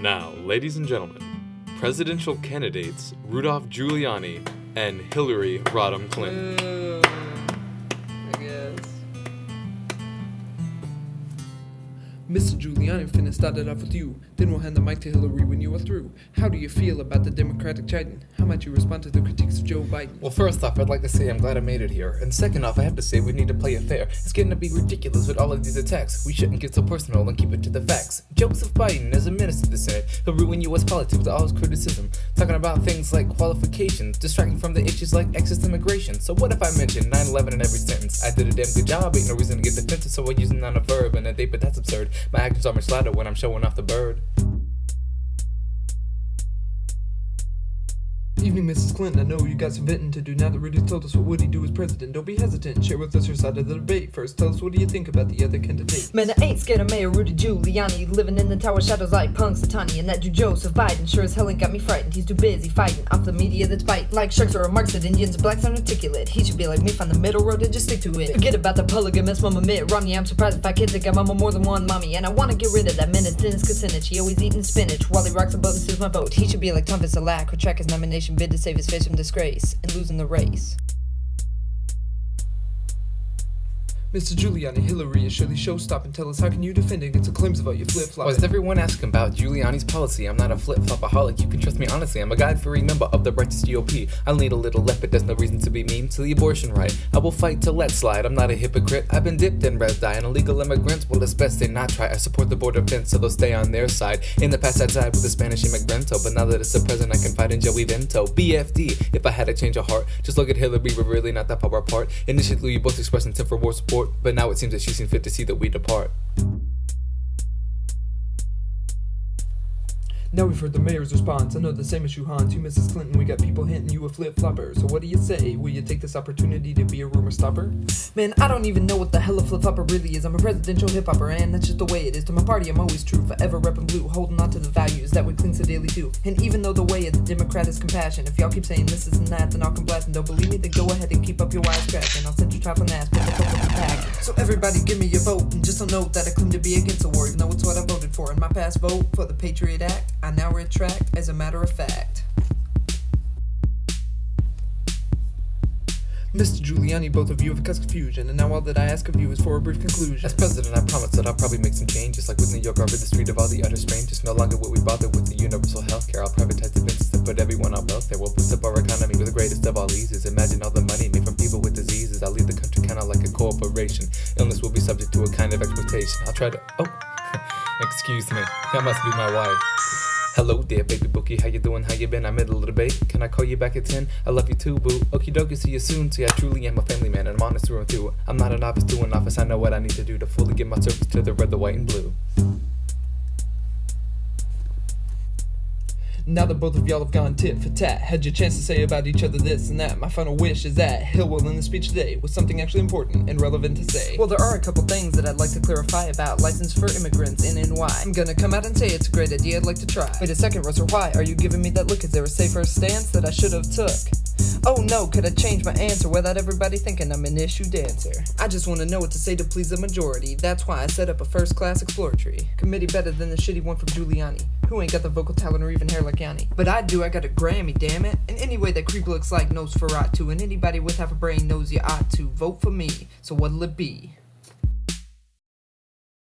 now, ladies and gentlemen, presidential candidates Rudolph Giuliani and Hillary Rodham Clinton. I guess. Mr. Giuliani, finna start it off with you. Then we'll hand the mic to Hillary when you are through. How do you feel about the Democratic Titan? How might you respond to the critiques of Joe Biden? Well, first off, I'd like to say I'm glad I made it here. And second off, I have to say we need to play it fair. It's getting to be ridiculous with all of these attacks. We shouldn't get so personal and keep it to the facts. Joseph Biden, as a minister of the Senate, he'll ruin U.S. politics with all his criticism. Talking about things like qualifications, distracting from the issues like access to immigration. So what if I mentioned 9/11 in every sentence? I did a damn good job, ain't no reason to get defensive, so I'm using on a verb and a date, but that's absurd. My actions are much louder when I'm showing off the bird. Evening, Mrs. Clinton. I know you got some venting to do now that Rudy told us what would he do as president. Don't be hesitant. Share with us your side of the debate. First, tell us what do you think about the other candidates. Man, I ain't scared of Mayor Rudy Giuliani, living in the tower shadows like Punxsutawney. And that Jew Joseph Biden sure as hell ain't got me frightened. He's too busy fighting off the media that's biting like sharks or remarks that Indians and blacks aren't articulate. He should be like me, find the middle road and just stick to it. Forget about the polygamous mama Mitt Romney. I'm surprised if I kids think I'm mama more than one mommy. And I wanna get rid of that menace Dennis Kucinich. He always eating spinach while he rocks a boat and steals my vote. He should be like Tom Vasilak, retract his nomination bid to save his face from disgrace and losing the race. Mr. Giuliani, Hillary is surely show-stopping. Tell us, how can you defend it against the claims about your flip-flop? Was everyone asking about Giuliani's policy? I'm not a flip-flopaholic, you can trust me honestly. I'm a God-fearing member of the righteous GOP. I'll need a little left, but there's no reason to be mean to the abortion right. I will fight to let slide, I'm not a hypocrite. I've been dipped in red dye, and illegal immigrants, well, it's best they not try. I support the border fence, so they'll stay on their side. In the past, I'd side with the Spanish immigrant, but now that it's the president, I can fight in Joey Vento. BFD, if I had a change of heart, just look at Hillary, we're really not that far apart. Initially, we both expressed intent for war support, but now it seems that she seems fit to see that we depart. Now we've heard the mayor's response. I know the same issue haunts you, Mrs. Clinton. We got people hinting you a flip-flopper. So what do you say? Will you take this opportunity to be a rumor stopper? Man, I don't even know what the hell a flip-flopper really is. I'm a presidential hip-hopper, and that's just the way it is. To my party, I'm always true, forever reppin' blue, holding on to the values that we cling so daily to. And even though the way of the Democrat is compassion, if y'all keep saying this isn't that, then I'll come blasting. Don't believe me? Then go ahead and keep up your wisecracking. I'll send you traveling ass, but the fuck pack. So everybody give me your vote, and just don't note that I claim to be against the war, even though it's what I voted for. In my past vote for the Patriot Act, I now retract. As a matter of fact. Mr. Giuliani, both of you have caused confusion, and now all that I ask of you is for a brief conclusion. As president, I promise that I'll probably make some changes, like with New York, I'll rid the street of all the utter strangers. No longer will we bother with the universal healthcare. I'll privatize the business and put everyone on welfare. We'll boost up our economy with the greatest of all eases. Imagine all the money made from people with diseases. I'll leave the country kind of like a corporation. Illness will be subject to a kind of exploitation. I'll try to... Oh, excuse me. That must be my wife. Hello there, baby bookie, how you doing, how you been? I'm in a little debate, can I call you back at 10? I love you too, boo, okie dokie, see you soon. See, I truly am a family man, and I'm honest through and through. I'm not an office to an office, I know what I need to do to fully give my service to the red, the white, and blue. Now that both of y'all have gone tit for tat, had your chance to say about each other this and that, my final wish is that Hill will end the speech today with something actually important and relevant to say. Well, there are a couple things that I'd like to clarify about license for immigrants in NY. I'm gonna come out and say it's a great idea, I'd like to try. Wait a second, Russert, why are you giving me that look? Is there a safer stance that I should have took? Oh no, could I change my answer without everybody thinking I'm an issue dancer? I just want to know what to say to please the majority. That's why I set up a first-class exploratory committee better than the shitty one from Giuliani, who ain't got the vocal talent or even hair like Yanni. But I do, I got a Grammy, damn it. And anyway, that creep looks like Nosferatu, and anybody with half a brain knows you ought to vote for me. So what'll it be?